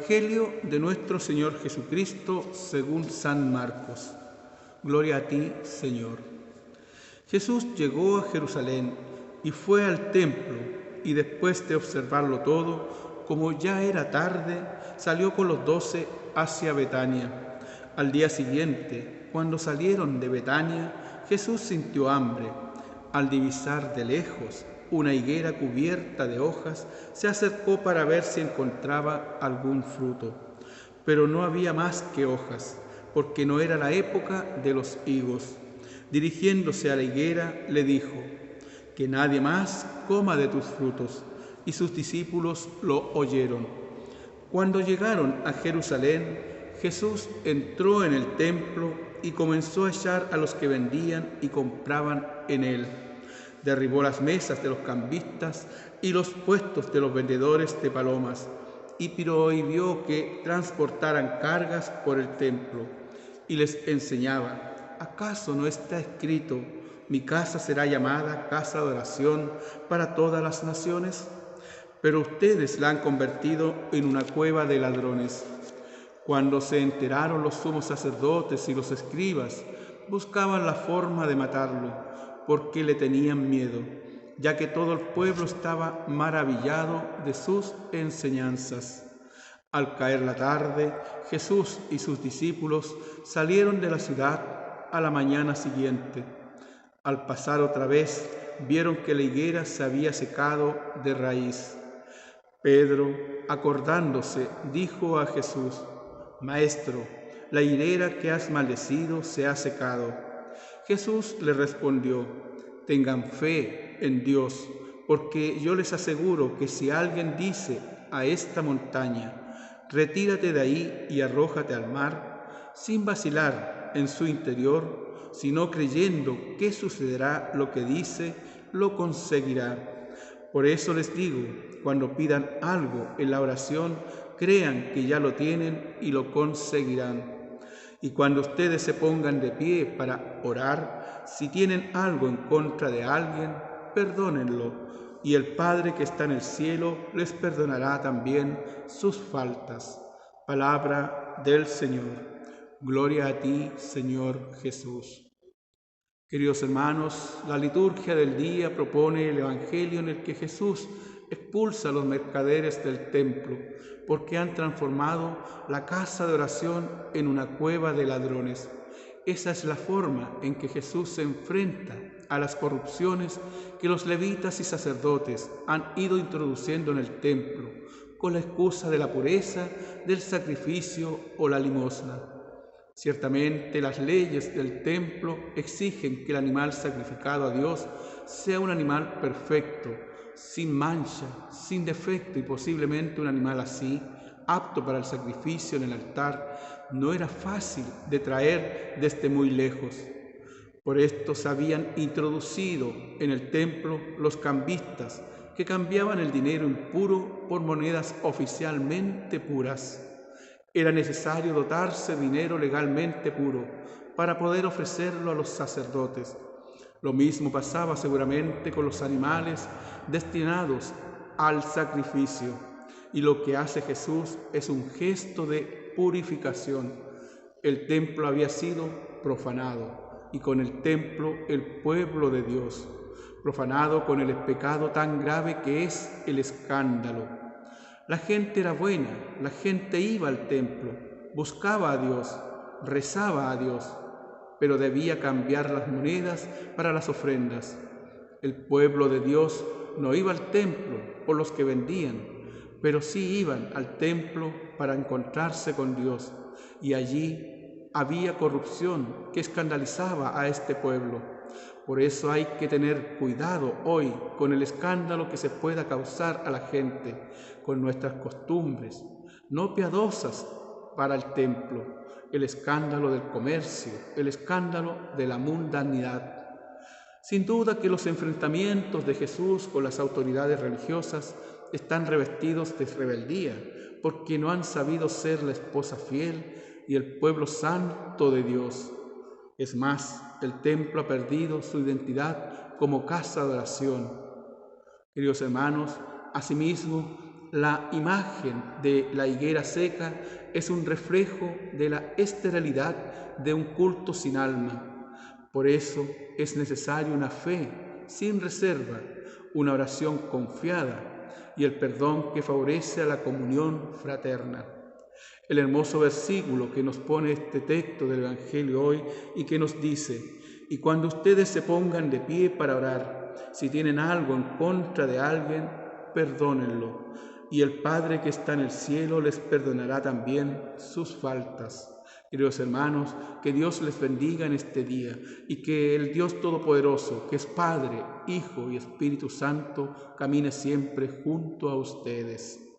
Evangelio de nuestro Señor Jesucristo según San Marcos. Gloria a ti, Señor. Jesús llegó a Jerusalén y fue al templo, y después de observarlo todo, como ya era tarde, salió con los 12 hacia Betania. Al día siguiente, cuando salieron de Betania, Jesús sintió hambre. Al divisar de lejos una higuera cubierta de hojas, se acercó para ver si encontraba algún fruto. Pero no había más que hojas, porque no era la época de los higos. Dirigiéndose a la higuera, le dijo: «Que nadie más coma de tus frutos». Y sus discípulos lo oyeron. Cuando llegaron a Jerusalén, Jesús entró en el templo y comenzó a echar a los que vendían y compraban en él. Derribó las mesas de los cambistas y los puestos de los vendedores de palomas, y prohibió que transportaran cargas por el templo. Y les enseñaba: ¿acaso no está escrito: mi casa será llamada casa de oración para todas las naciones? Pero ustedes la han convertido en una cueva de ladrones. Cuando se enteraron los sumos sacerdotes y los escribas, buscaban la forma de matarlo, porque le tenían miedo, ya que todo el pueblo estaba maravillado de sus enseñanzas. Al caer la tarde, Jesús y sus discípulos salieron de la ciudad a la mañana siguiente. Al pasar otra vez, vieron que la higuera se había secado de raíz. Pedro, acordándose, dijo a Jesús: «Maestro, la higuera que has maldecido se ha secado». Jesús le respondió: «Tengan fe en Dios, porque yo les aseguro que si alguien dice a esta montaña: retírate de ahí y arrójate al mar, sin vacilar en su interior, sino creyendo que sucederá lo que dice, lo conseguirá. Por eso les digo, cuando pidan algo en la oración, crean que ya lo tienen y lo conseguirán. Y cuando ustedes se pongan de pie para orar, si tienen algo en contra de alguien, perdónenlo, y el Padre que está en el cielo les perdonará también sus faltas». Palabra del Señor. Gloria a ti, Señor Jesús. Queridos hermanos, la liturgia del día propone el Evangelio en el que Jesús expulsa a los mercaderes del templo, porque han transformado la casa de oración en una cueva de ladrones. Esa es la forma en que Jesús se enfrenta a las corrupciones que los levitas y sacerdotes han ido introduciendo en el templo, con la excusa de la pureza, del sacrificio o la limosna. Ciertamente las leyes del templo exigen que el animal sacrificado a Dios sea un animal perfecto, sin mancha, sin defecto, y posiblemente un animal así, apto para el sacrificio en el altar, no era fácil de traer desde muy lejos. Por esto se habían introducido en el templo los cambistas, que cambiaban el dinero impuro por monedas oficialmente puras. Era necesario dotarse de dinero legalmente puro para poder ofrecerlo a los sacerdotes. Lo mismo pasaba seguramente con los animales destinados al sacrificio. Y lo que hace Jesús es un gesto de purificación. El templo había sido profanado, y con el templo el pueblo de Dios, profanado con el pecado tan grave que es el escándalo. La gente era buena, la gente iba al templo, buscaba a Dios, rezaba a Dios, pero debía cambiar las monedas para las ofrendas. El pueblo de Dios no iba al templo por los que vendían, pero sí iban al templo para encontrarse con Dios, y allí había corrupción que escandalizaba a este pueblo. Por eso hay que tener cuidado hoy con el escándalo que se pueda causar a la gente, con nuestras costumbres no piadosas para el templo, el escándalo del comercio, el escándalo de la mundanidad. Sin duda que los enfrentamientos de Jesús con las autoridades religiosas están revestidos de rebeldía, porque no han sabido ser la esposa fiel y el pueblo santo de Dios. Es más, el templo ha perdido su identidad como casa de oración. Queridos hermanos, asimismo, La imagen de la higuera seca es un reflejo de la esterilidad de un culto sin alma. Por eso es necesaria una fe sin reserva, una oración confiada y el perdón que favorece a la comunión fraterna. El hermoso versículo que nos pone este texto del Evangelio hoy y que nos dice: y cuando ustedes se pongan de pie para orar, si tienen algo en contra de alguien, perdónenlo, y el Padre que está en el cielo les perdonará también sus faltas. Queridos hermanos, que Dios les bendiga en este día y que el Dios Todopoderoso, que es Padre, Hijo y Espíritu Santo, camine siempre junto a ustedes.